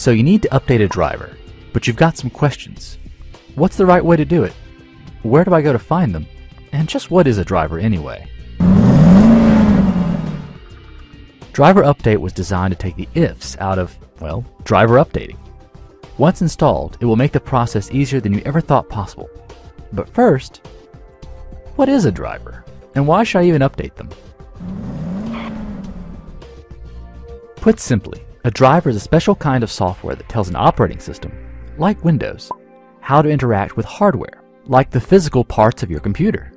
So you need to update a driver, but you've got some questions. What's the right way to do it? Where do I go to find them? And just what is a driver anyway? DriverUpdate was designed to take the ifs out of, well, driver updating. Once installed, it will make the process easier than you ever thought possible. But first, what is a driver? And why should I even update them? Put simply, a driver is a special kind of software that tells an operating system, like Windows, how to interact with hardware, like the physical parts of your computer.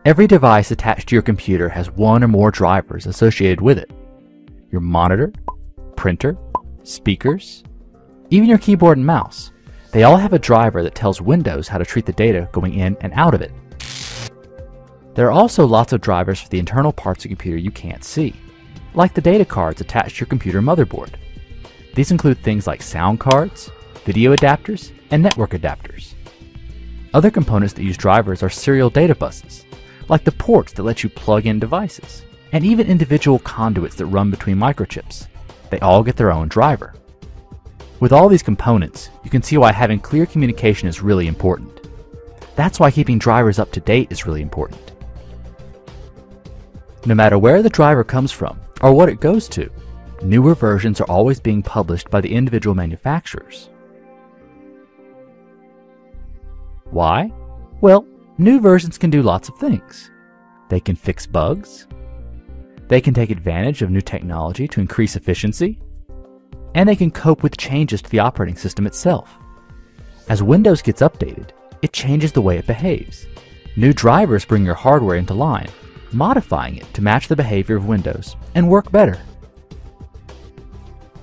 Every device attached to your computer has one or more drivers associated with it. Your monitor, printer, speakers, even your keyboard and mouse. They all have a driver that tells Windows how to treat the data going in and out of it. There are also lots of drivers for the internal parts of your computer you can't see, like the data cards attached to your computer motherboard. These include things like sound cards, video adapters, and network adapters. Other components that use drivers are serial data buses, like the ports that let you plug in devices, and even individual conduits that run between microchips. They all get their own driver. With all these components, you can see why having clear communication is really important. That's why keeping drivers up to date is really important. No matter where the driver comes from, or what it goes to, newer versions are always being published by the individual manufacturers. Why? Well, new versions can do lots of things. They can fix bugs. They can take advantage of new technology to increase efficiency. And they can cope with changes to the operating system itself. As Windows gets updated, it changes the way it behaves. New drivers bring your hardware into line, modifying it to match the behavior of Windows and work better.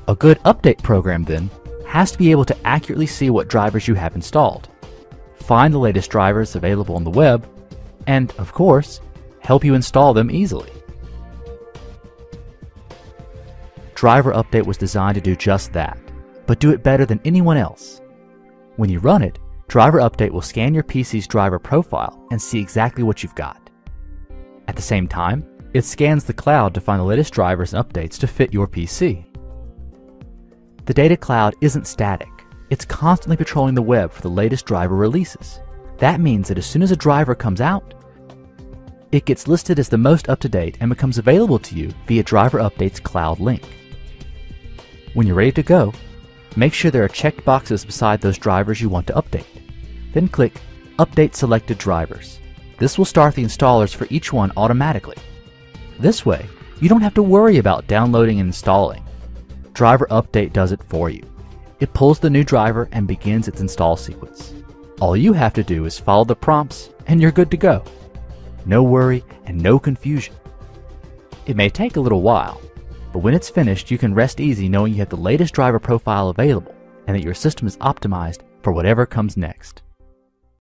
A good update program, then, has to be able to accurately see what drivers you have installed, find the latest drivers available on the web, and, of course, help you install them easily. DriverUpdate was designed to do just that, but do it better than anyone else. When you run it, DriverUpdate will scan your PC's driver profile and see exactly what you've got. At the same time, it scans the cloud to find the latest drivers and updates to fit your PC. The data cloud isn't static. It's constantly patrolling the web for the latest driver releases. That means that as soon as a driver comes out, it gets listed as the most up-to-date and becomes available to you via DriverUpdate's cloud link. When you're ready to go, make sure there are checked boxes beside those drivers you want to update. Then click Update Selected Drivers. This will start the installers for each one automatically. This way, you don't have to worry about downloading and installing. DriverUpdate does it for you. It pulls the new driver and begins its install sequence. All you have to do is follow the prompts and you're good to go. No worry and no confusion. It may take a little while, but when it's finished, you can rest easy knowing you have the latest driver profile available and that your system is optimized for whatever comes next.